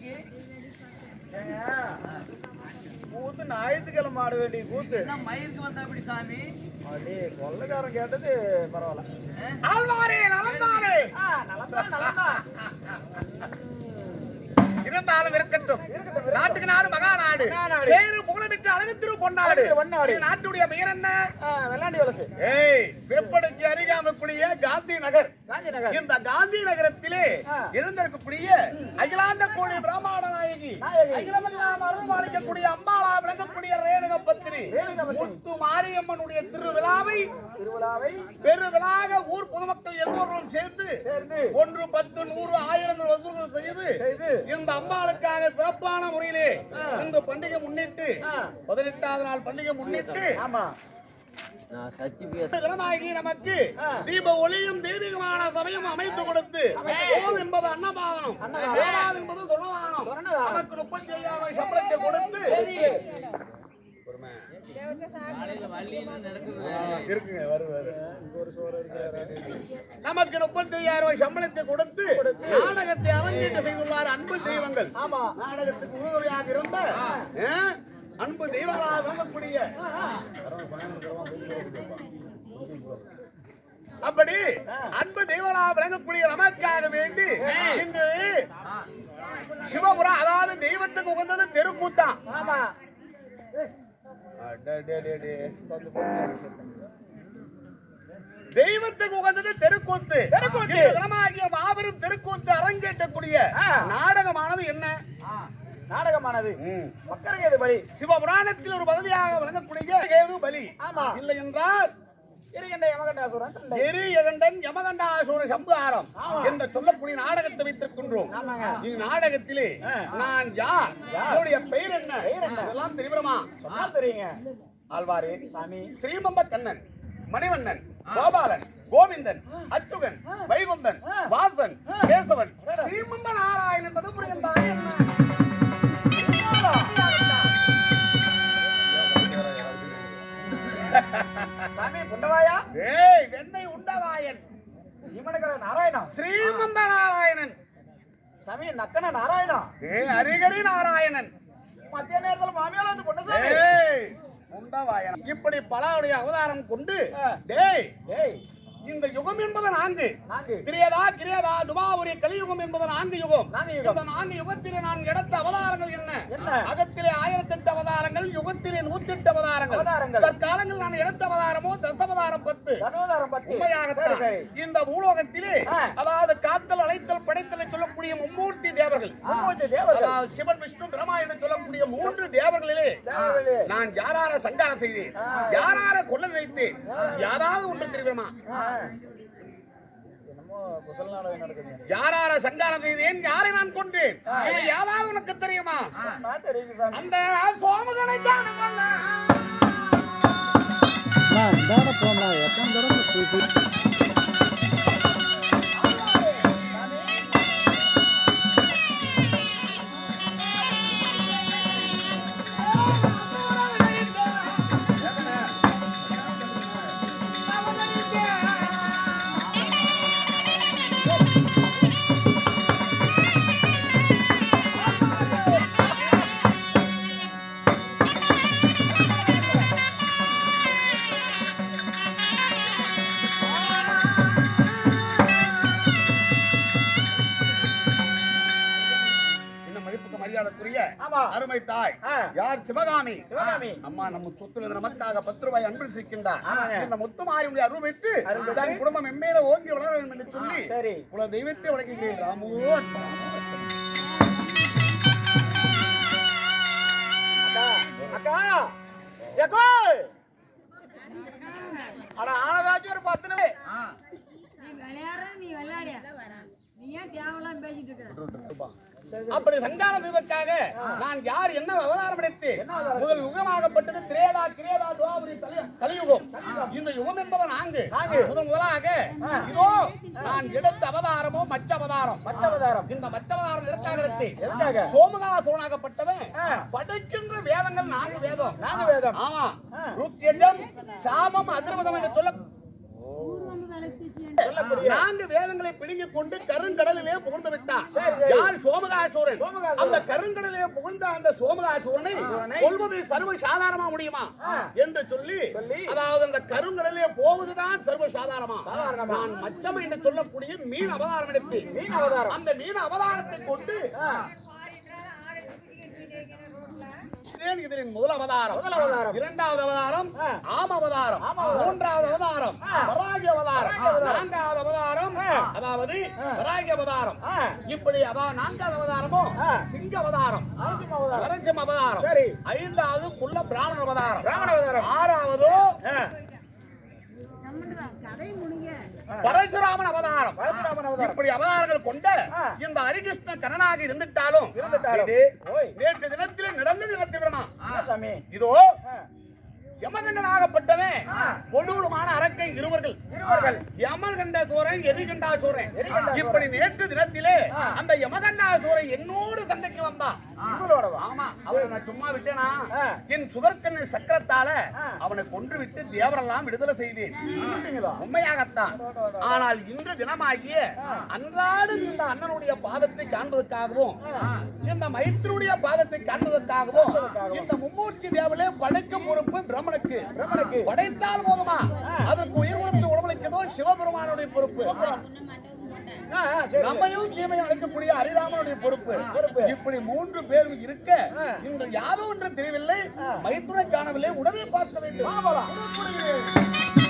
இன்னைக்கு கூத்து ஞாயிற்றுக்கிழமை ஆட வேண்டிய கூத்து மயிருக்கு வந்தா அப்படி சாமி அடே கொள்ளக்காரன் கேட்டது பரவாயில்ல. ஆழ்வாரே நலந்தானே இருந்தாலும் இருக்கட்டும். நாட்டுக்கு நாடு மகா நாடு, பேரு புகழமிட்டு அழகு திரு பொன்னாடு. நாட்டுடைய பெயர் என்ன? வெள்ளாண்டி வலசு. வெப்படைக்கு அருகாமக்கூடிய காந்தி நகர். இந்த காந்தி நகரத்திலே இருந்திருக்கக்கூடிய அகிலாண்ட கோடி பிரம்மாண்ட நாயகி, அகிலமெல்லாம் அருள்பாலிக்கக்கூடிய அம்பாளா விளங்கக்கூடிய ரேணுக பத்திரி முத்து மாரியம்மனுடைய திருவிழாவை பெருவிழாக ஊர் பொதுமக்கள் எல்லோரும் சேர்ந்து 1, 10, 100, 1000 வசூல்கள் செய்து இந்த அம்பாளுக்காக சிறப்பான முறையிலே இந்த பண்டிகை முன்னிட்டு 18வது நாள் பண்டிகை முன்னிட்டு தினமாகி நமக்கு தீப ஒளியும் தெய்வீகமான சமயம் அமைத்து கொடுத்து ஓம் என்பது அன்னபாதனம், ஓராது என்பது துணவானம், நமக்கு 35,000 சம்பளத்தை கொடுத்து நமக்கு 35,000 சம்பளத்தை கொடுத்து நாடகத்தை அரங்கேற்ற செய்துள்ளார் அன்பு தெய்வங்கள். நாடகத்துக்கு உறுதுணையாக இருந்த அன்பு தெய்வங்களாக விளங்கக்கூடிய அப்படி அன்பு தெய்வங்களாக விளங்கக்கூடிய நமக்காக வேண்டி இன்று சிவபுரம், அதாவது தெய்வத்துக்கு உகந்தது தெருக்கூத்தான். தெய்வத்துக்கு உகந்தது தெருக்கூத்து. தினமாகிய மாபெரும் தெருக்கூத்து அரங்கேற்றக்கூடிய நாடகமானது என்ன? நாடகமானது மக்கரகேது பலி. சிவபுராணத்தில் ஒரு பகுதியாக விளங்கக்கூடிய கேது பலி. இல்லை என்றால் எரிகண்டன் யமகண்டாசுர சம்ஹாரம் என்று சொல்லக்கூடிய நாடகத்தை வைத்திருக்கின்றோம். இந்நாடகத்திலே நான் யார், என்னுடைய பெயர் என்ன, இதெல்லாம் தெரியுமா? தெரியுங்க. ஆழ்வாரே சாமி, ஸ்ரீமம்ப கண்ணன், மணிவண்ணன், கோபாலன், கோவிந்தன், அச்சுகன், வைகுந்தன், வாசன், கேசவன், ஸ்ரீமம்ப நாராயணன் என்பது புரிந்தாரே என்ன? சாமி புண்டவாயா, வெண்ணெய் உண்டவாயன், நாராயணா, ஸ்ரீமந்த நாராயணன், சாமி நக்கன நாராயணா, ஹரிகரி நாராயணன், மத்திய நேரத்தில் மாமியால வந்து பொண்ணு உண்டவாயன், இப்படி பலருடைய அவதாரம் கொண்டு இந்த யுகம் என்பது 4. கிரியதா கிரியதா துபாபுரி கலியுகம் என்பது 4 யுகம். இந்த 4 யுகத்திலே நான் எடுத்த அவதாரங்கள் என்ன? அகத்திலே 1008 அவதாரங்கள், யுகத்திலே 108 அவதாரங்கள். தற்காலங்கள் நான் எடுத்த அவதாரமோ தசவதாரம் 10. உண்மையாகத்தான் இந்த பூலோகத்திலே, அதாவது காத்தல், அழைத்தல், படைத்தலை சொல்லக்கூடிய மும்மூர்த்தி தேவர்கள், அதாவது சிவன், விஷ்ணு, பிரம்மா என்று சொல்லக்கூடிய 3 தேவர்களிலே நான் யாரார சங்காரம் செய்தேன், யாரார கொல்ல நினைத்தேன், யாராவது ஒன்று தெரியுமா? யாரார சங்காரம் செய்தேன், யாரை நான் கொண்டேன், யாராவது உனக்கு தெரியுமா? அந்த சோமகனை தான் அருமை தாய் யார்? சிவகாமி. அம்மா நம்ம சொத்துல நமக்காக 10 ரூபாய் அன்பு சிக்கின்றார். இந்த முத்துமாரியுடைய அருள் பெற்று தன் குடும்பம் எம்மேல ஓங்கி வளர வேண்டும் என்று சொல்லி குல தெய்வத்தை வணங்குகிறேன். ராமோ அக்கா ஆனா ஆனதாச்சும் ஒரு 10 நிமிஷம் நீ விளையாடியா நீ ஏன் தேவலாம் பேசிட்டு இருக்க? அப்படி சங்கார தீபக்காக நான் யார், என்ன அவதாரம் எடுத்து முதல் யுகமாகப்பட்டது திரேதா கிரேதா துவாபரி கலியுகம். இந்த யுகம் என்பது 4. முதலாக இதோ நான் எடுத்த அவதாரமோ மச்ச அவதாரம். இந்த மச்ச அவதாரம் எதற்காக? சோமகாசுரனாகப்பட்டவன் படைக்கின்ற வேதங்கள் 4 வேதம். ஆமா, ருத்யஜம், சாமம், அதிர்வதம் என்று சொல்ல சொல்லக்கூடிய 4 வேதங்களை பிடுங்கிக் கொண்டு கருங்கடலிலே புகுந்து விட்டான். சரி, சரி. யார்? சோமகாசூரன். சோமகாசுரன். அந்த கருங்கடலிலே புகுந்த அந்த சோமகாசூரனை கொல்வது சர்வ சாதாரணமா முடியுமா என்று சொல்லி, அதாவது அந்த கருங்கடலிலே போவதுதான் சர்வ சாதாரணமா. நான் மச்சம் என்று சொல்லக்கூடிய மீன் அவதாரம் எடுத்து மீன் அவதாரம். அந்த மீன் அவதாரத்தை கொண்டு இதன் முதல் அவதாரம், இரண்டாவது அவதாரம் ஆம அவதாரம், மூன்றாவது அவதாரம் வராகி அவதாரம், நான்காவது அவதாரம் அதாவது வராகி அவதாரம். இப்படி அதாவது 4வது அவதாரமோ சிங்க அவதாரம், நரசிம்ம அவதாரம், சரி. 5வது குள்ள பிராமண அவதாரம், பிராமண அவதாரம். 6வது கதை முடிங்க. பரசுராமன் அவதாரம். பரசுராமன் அவதாரம். இப்படி அவதாரங்கள் கொண்ட இந்த ஹரிகிருஷ்ண கண்ணனாக இருந்துட்டாலும் நேற்று தினத்திலே நடந்தது நடத்திவிடமா சாமி. இதோ யமகண்டனாகப்பட்டவன் கொடூரமான அரக்கை இருவர்கள் யமகண்ட சூரன் எரிகண்டா சூரன். இப்படி நேற்று தினத்திலே அந்த யமகண்டா சூரன் என்னோடு சண்டைக்கு வந்தான். ஆமா, அவரை நான் சும்மா விட்டேனா? என் சுதர்க்கன் சக்கரத்தால அவனை கொன்று விட்டு தேவரெல்லாம் விடுதலை செய்தேன். உண்மையாகத்தான். ஆனால் இன்று தினமாகிய அன்றாடம் இந்த அண்ணனுடைய பாதத்தை காண்பதற்காகவும் இந்த மைத்தினுடைய பாதத்தை காண்பதற்காகவும் இந்த மும்மூர்த்தி தேவலே படைக்கும் பொறுப்பு பிரம்மனுக்கு. படைத்தால் போதுமா? அதற்கு உயிர் கொடுத்து உடம்பளிக்கதோ சிவபெருமானுடைய பொறுப்பு. நம்மையும் தீமையும் அழைக்கக்கூடிய ஹரிராமனுடைய பொறுப்பு. இப்படி 3 பேரும் இருக்க இன்று யாதோ ஒன்று தெரியவில்லை, மைத்துனை காணவில்லை, உடனே பார்க்க வேண்டும்.